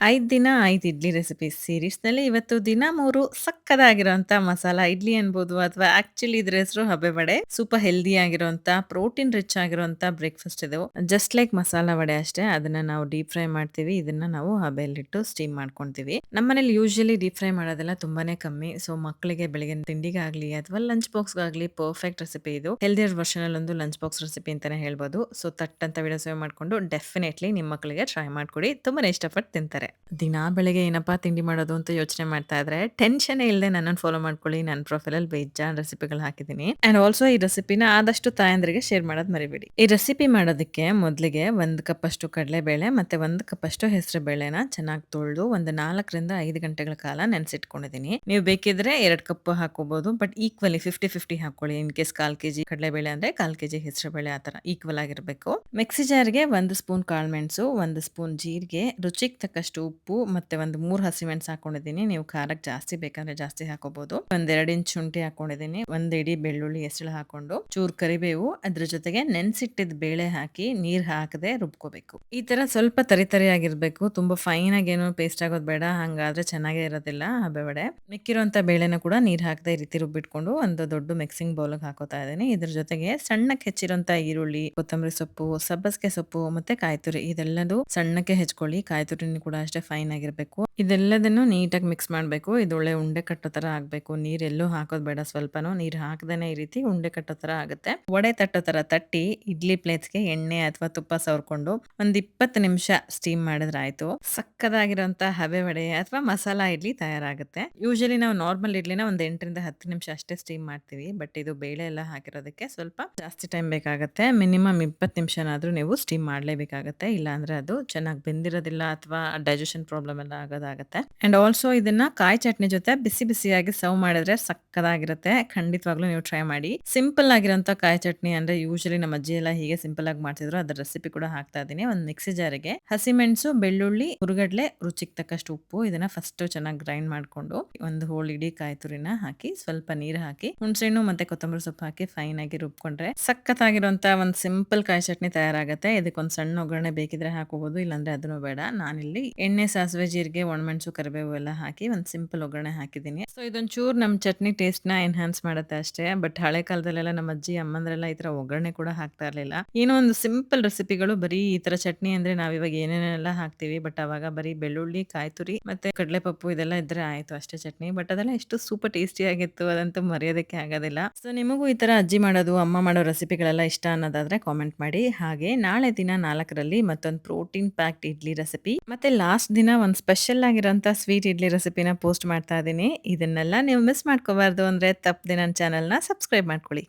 5 ದಿನ 5 ಇಡ್ಲಿ ರೆಸಿಪೀಸ್ ಸೀರೀಸ್‌ನಲ್ಲಿ ಇವತ್ತು ದಿನ 3 ಸಕ್ಕತ್ತಾಗಿರೋಂಥ ಮಸಾಲಾ ಇಡ್ಲಿ ಅನ್ಬೋದು ಅಥವಾ ಆಕ್ಚುಲಿ ಇದ್ರ ಹೆಸರು ಹಬೆ ವಡೆ. ಸೂಪರ್ ಹೆಲ್ದಿ ಆಗಿರೋಂಥ ಪ್ರೋಟೀನ್ ರಿಚ್ ಆಗಿರೋಂಥ ಬ್ರೇಕ್‌ಫಾಸ್ಟ್ ಇದು. ಜಸ್ಟ್ ಲೈಕ್ ಮಸಾಲಾ ವಡೆ ಅಷ್ಟೇ. ಅದನ್ನ ನಾವು ಡೀಪ್ ಫ್ರೈ ಮಾಡ್ತೀವಿ. ಇದನ್ನ ನಾವು ಹಬೆಯಲ್ಲಿಟ್ಟು ಸ್ಟೀಮ್ ಮಾಡ್ಕೊಂತೀವಿ. ನಮ್ಮನೇಲಿ ಯೂಶುವಲಿ ಡೀಪ್ ಫ್ರೈ ಮಾಡೋದೆಲ್ಲ ತುಂಬಾನೇ ಕಮ್ಮಿ. ಸೊ ಮಕ್ಕಳಿಗೆ ಬೆಳಗಿನ ತಿಂಡಿಗಾಗ್ಲಿ ಅಥವಾ ಲಂಚ್ ಬಾಕ್ಸ್‌ಗಾಗ್ಲಿ ಪರ್ಫೆಕ್ಟ್ ರೆಸಿಪಿ ಇದು. ಹೆಲ್ದಿಯರ್ ವರ್ಷನ್ ಅಲ್ಲಿ ಒಂದು ಲಂಚ್ ಬಾಕ್ಸ್ ರೆಸಿಪಿ ಅಂತಾನೆ ಹೇಳ್ಬೋದು. ಸೊ ತಟ್ ಅಂತ ವಿಡಿಯೋ ಸೇವ್ ಮಾಡ್ಕೊಂಡು ಡೆಫಿನೆಟ್ಲಿ ನಿಮ್ಮ ಮಕ್ಕಳಿಗೆ ಟ್ರೈ ಮಾಡ್ಕೊಡಿ. ತುಂಬಾನೇ ಇಷ್ಟಪಟ್ಟು ತಿಂತಾರೆ. ದಿನಾ ಬೆಳಗ್ಗೆ ಏನಪ್ಪಾ ತಿಂಡಿ ಮಾಡೋದು ಅಂತ ಯೋಚನೆ ಮಾಡ್ತಾ ಇದ್ರೆ ಟೆನ್ಷನ್ ಇಲ್ಲದೆ ನನ್ನನ್ನು ಫಾಲೋ ಮಾಡ್ಕೊಳ್ಳಿ. ನನ್ನ ಪ್ರೊಫೈಲಲ್ಲಿ ಬೇಜಾನ್ ರೆಸಿಪಿಗಳು ಹಾಕಿದ್ದೀನಿ. ಅಂಡ್ ಆಲ್ಸೋ ಈ ರೆಸಿಪಿನ ಆದಷ್ಟು ತಾಯಂದ್ರಿಗೆ ಶೇರ್ ಮಾಡೋದು ಮರಿಬೇಡಿ. ಈ ರೆಸಿಪಿ ಮಾಡೋದಕ್ಕೆ ಮೊದಲಿಗೆ 1 ಕಪ್ ಅಷ್ಟು ಕಡಲೆಬೇಳೆ ಮತ್ತೆ 1 ಕಪ್ ಅಷ್ಟು ಹೆಸರು ಬೇಳೆನ ಚೆನ್ನಾಗಿ ತೊಳೆದು ಒಂದು 4 ರಿಂದ 5 ಗಂಟೆಗಳ ಕಾಲ ನೆನೆಸಿಟ್ಕೊಂಡಿದ್ದೀನಿ. ನೀವು ಬೇಕಿದ್ರೆ 2 ಕಪ್ ಹಾಕೋಬಹುದು, ಬಟ್ ಈಕ್ವಲಿ 50-50 ಹಾಕೊಳ್ಳಿ. ಇನ್ ಕೇಸ್ 1/4 ಕೆಜಿ ಕಡಲೆಬೇಳೆ ಅಂದ್ರೆ 1/4 ಕೆಜಿ ಹೆಸರು ಬೇಳೆ ಆತರ ಈಕ್ವಲ್ ಆಗಿರಬೇಕು. ಮಿಕ್ಸಿ ಜಾರ್ಗೆ 1 ಸ್ಪೂನ್ ಕಾಳುಮೆಣಸು, 1 ಸ್ಪೂನ್ ಜೀರಿಗೆ, ರುಚಿಗೆ ತಕ್ಕಷ್ಟು ಉಪ್ಪು ಮತ್ತೆ ಒಂದು 3 ಹಸಿಮೆಣಸು ಹಾಕೊಂಡಿದ್ದೀನಿ. ನೀವು ಖಾರಕ್ಕೆ ಜಾಸ್ತಿ ಬೇಕಂದ್ರೆ ಜಾಸ್ತಿ ಹಾಕೋಬಹುದು. 1-2 ಇಂಚ್ ಶುಂಠಿ ಹಾಕೊಂಡಿದ್ದೀನಿ. 1 ಇಡೀ ಬೆಳ್ಳುಳ್ಳಿ ಎಸಳು ಹಾಕೊಂಡು ಚೂರ್ ಕರಿಬೇವು, ಅದ್ರ ಜೊತೆಗೆ ನೆನ್ಸಿಟ್ಟಿದ್ ಬೇಳೆ ಹಾಕಿ ನೀರ್ ಹಾಕದೆ ರುಬ್ಕೋಬೇಕು. ಈ ತರ ಸ್ವಲ್ಪ ತರಿ ಆಗಿರ್ಬೇಕು. ತುಂಬಾ ಫೈನ್ ಆಗಿ ಏನೋ ಪೇಸ್ಟ್ ಆಗೋದು ಬೇಡ, ಹಂಗಾದ್ರೆ ಚೆನ್ನಾಗೇ ಇರೋದಿಲ್ಲ ಹಬೆ ವಡೆ. ಮಿಕ್ಕಿರೋಂಥ ಬೇಳೆನ ಕೂಡ ನೀರ್ ಹಾಕದೆ ಈ ರೀತಿ ರುಬ್ಬಿಟ್ಕೊಂಡು ಒಂದು ದೊಡ್ಡ ಮಿಕ್ಸಿಂಗ್ ಬೌಲ್ಗೆ ಹಾಕೋತಾ ಇದ್ದೀನಿ. ಇದ್ರ ಜೊತೆಗೆ ಸಣ್ಣಕ್ಕೆ ಹೆಚ್ಚಿರೋಂಥ ಈರುಳ್ಳಿ, ಕೊತ್ತಂಬರಿ ಸೊಪ್ಪು, ಸಬ್ಬಸಿಗೆ ಸೊಪ್ಪು ಮತ್ತೆ ಕಾಯಿ ತುರಿ ಇದೆಲ್ಲದೂ ಸಣ್ಣಕ್ಕೆ ಹೆಚ್ಕೊಳ್ಳಿ. ಕಾಯಿ ತುರಿನೂ ಕೂಡ ಅಷ್ಟೇ ಫೈನ್ ಆಗಿರ್ಬೇಕು. ಇದೆಲ್ಲದನ್ನು ನೀಟಾಗಿ ಮಿಕ್ಸ್ ಮಾಡ್ಬೇಕು. ಇದು ಒಳ್ಳೆ ಉಂಡೆ ಕಟ್ಟೋ ತರ ಆಗ್ಬೇಕು. ನೀರೆಲ್ಲೂ ಹಾಕೋದ್ ಬೇಡ, ಸ್ವಲ್ಪನೂ ನೀರ್ ಹಾಕದೇನೆ ಈ ರೀತಿ ಉಂಡೆ ಕಟ್ಟೋ ತರ ಆಗುತ್ತೆ. ವಡೆ ತಟ್ಟೋ ತರ ತಟ್ಟಿ ಇಡ್ಲಿ ಪ್ಲೇಟ್ಸ್‌ಗೆ ಎಣ್ಣೆ ಅಥವಾ ತುಪ್ಪ ಸವರ್ಕೊಂಡು ಒಂದ್ 20 ನಿಮಿಷ ಸ್ಟೀಮ್ ಮಾಡಿದ್ರೆ ಆಯ್ತು. ಸಕ್ಕತ್ತಾಗಿರೋಂಥ ಹಬೆ ವಡೆ ಅಥವಾ ಮಸಾಲಾ ಇಡ್ಲಿ ತಯಾರಾಗುತ್ತೆ. ಯೂಶುವಲಿ ನಾವು ನಾರ್ಮಲ್ ಇಡ್ಲಿನ ಒಂದ್ 8 ರಿಂದ 10 ನಿಮಿಷ ಅಷ್ಟೇ ಸ್ಟೀಮ್ ಮಾಡ್ತೀವಿ. ಬಟ್ ಇದು ಬೇಳೆ ಎಲ್ಲ ಹಾಕಿರೋದಕ್ಕೆ ಸ್ವಲ್ಪ ಜಾಸ್ತಿ ಟೈಮ್ ಬೇಕಾಗುತ್ತೆ. ಮಿನಿಮಮ್ 20 ನಿಮಿಷನಾದ್ರೂ ನೀವು ಸ್ಟೀಮ್ ಮಾಡ್ಲೇಬೇಕಾಗತ್ತೆ. ಇಲ್ಲ ಅಂದ್ರೆ ಅದು ಚೆನ್ನಾಗಿ ಬೆಂದಿರೋದಿಲ್ಲ ಅಥವಾ ಡೈಜೆಷನ್ ಪ್ರಾಬ್ಲಮ್ ಎಲ್ಲ ಆಗೋದಾಗತ್ತೆ. ಅಂಡ್ ಆಲ್ಸೋ ಇದನ್ನ ಕಾಯಿ ಚಟ್ನಿ ಜೊತೆ ಬಿಸಿ ಬಿಸಿಯಾಗಿ ಸರ್ವ್ ಮಾಡಿದ್ರೆ ಸಕ್ಕತ್ತಾಗಿರುತ್ತೆ. ಖಂಡಿತವಾಗ್ಲೂ ನೀವು ಟ್ರೈ ಮಾಡಿ. ಸಿಂಪಲ್ ಆಗಿರೋಂಥ ಕಾಯಿ ಚಟ್ನಿ ಅಂದ್ರೆ ಯೂಶುವಲಿ ನಮ್ಮ ಅಜ್ಜಿ ಎಲ್ಲ ಹೀಗೆ ಸಿಂಪಲ್ ಆಗಿ ಮಾಡ್ತಿದ್ರು. ಅದರ ರೆಸಿಪಿ ಕೂಡ ಹಾಕ್ತಾ ಇದ್ದೀನಿ. ಒಂದು ಮಿಕ್ಸಿ ಜಾರಿಗೆ ಹಸಿಮೆಣಸು, ಬೆಳ್ಳುಳ್ಳಿ, ಹುರಿಗಡ್ಲೆ, ರುಚಿಗೆ ತಕ್ಕಷ್ಟು ಉಪ್ಪು ಇದನ್ನ ಫಸ್ಟ್ ಚೆನ್ನಾಗಿ ಗ್ರೈಂಡ್ ಮಾಡ್ಕೊಂಡು ಒಂದು ಹೋಲ್ ಇಡೀ ಕಾಯಿ ತುರಿನ ಹಾಕಿ ಸ್ವಲ್ಪ ನೀರು ಹಾಕಿ ಹುಣಸೆಹಣ್ಣು ಮತ್ತೆ ಕೊತ್ತಂಬರಿ ಸೊಪ್ಪು ಹಾಕಿ ಫೈನ್ ಆಗಿ ರುಬ್ಕೊಂಡ್ರೆ ಸಕ್ಕತ್ತಾಗಿರೋಂಥ ಒಂದು ಸಿಂಪಲ್ ಕಾಯಿ ಚಟ್ನಿ ತಯಾರಾಗುತ್ತೆ. ಇದಕ್ಕೊಂದು ಸಣ್ಣ ಒಗ್ಗರಣೆ ಬೇಕಿದ್ರೆ ಹಾಕೋಬಹುದು, ಇಲ್ಲಾಂದ್ರೆ ಅದನ್ನು ಬೇಡ. ನಾನಿಲ್ಲಿ ಎಣ್ಣೆ, ಸಾಸಿವೆ, ಜೀರಿಗೆ, ಒಣಮೆಣಸು, ಕರಿಬೇವು ಎಲ್ಲ ಹಾಕಿ ಒಂದು ಸಿಂಪಲ್ ಒಗ್ಗರಣೆ ಹಾಕಿದ್ದೀನಿ. ಸೊ ಇದೊಂಚೂರು ನಮ್ಮ ಚಟ್ನಿ ಟೇಸ್ಟ್ ನ ಎನ್ಹಾನ್ಸ್ ಮಾಡುತ್ತೆ ಅಷ್ಟೇ. ಬಟ್ ಹಳೆ ಕಾಲದಲ್ಲೆಲ್ಲ ನಮ್ಮ ಅಜ್ಜಿ ಅಮ್ಮಂದ್ರೆಲ್ಲ ಈ ತರ ಒಗ್ಗರಣೆ ಕೂಡ ಹಾಕ್ತಾ ಇರ್ಲಿಲ್ಲ. ಏನೋ ಒಂದು ಸಿಂಪಲ್ ರೆಸಿಪಿಗಳು ಬರೀ ಈ ತರ ಚಟ್ನಿ ಅಂದ್ರೆ ನಾವಿವಾಗ ಏನೇನೆಲ್ಲ ಹಾಕ್ತಿವಿ. ಬಟ್ ಅವಾಗ ಬರೀ ಬೆಳ್ಳುಳ್ಳಿ, ಕಾಯಿ ತುರಿ ಮತ್ತೆ ಕಡಲೆಪಪ್ಪು ಇದೆಲ್ಲ ಇದ್ರೆ ಆಯ್ತು ಅಷ್ಟೇ ಚಟ್ನಿ. ಬಟ್ ಅದೆಲ್ಲ ಎಷ್ಟು ಸೂಪರ್ ಟೇಸ್ಟಿ ಆಗಿತ್ತು, ಅದಂತೂ ಮರೆಯೋದಕ್ಕೆ ಆಗೋದಿಲ್ಲ. ಸೊ ನಿಮಗೂ ಈ ತರ ಅಜ್ಜಿ ಮಾಡೋದು, ಅಮ್ಮ ಮಾಡೋ ರೆಸಿಪಿಗಳೆಲ್ಲ ಇಷ್ಟ ಅನ್ನೋದಾದ್ರೆ ಕಾಮೆಂಟ್ ಮಾಡಿ. ಹಾಗೆ ನಾಳೆ ದಿನ 4ರಲ್ಲಿ ಮತ್ತೊಂದು ಪ್ರೋಟೀನ್ ಪ್ಯಾಕ್ಡ್ ಇಡ್ಲಿ ರೆಸಿಪಿ ಮತ್ತೆ ಲಾಸ್ಟ್ ದಿನ ಒಂದು ಸ್ಪೆಷಲ್ ಆಗಿರೋಂಥ ಸ್ವೀಟ್ ಇಡ್ಲಿ ರೆಸಿಪಿನ ಪೋಸ್ಟ್ ಮಾಡ್ತಾ ಇದ್ದೀನಿ. ಇದನ್ನೆಲ್ಲ ನೀವು ಮಿಸ್ ಮಾಡ್ಕೋಬಾರ್ದು ಅಂದ್ರೆ ತಪ್ಪದೆ ನನ್ನ ಚಾನೆಲ್‌ನ ಸಬ್ಸ್ಕ್ರೈಬ್ ಮಾಡ್ಕೊಳ್ಳಿ.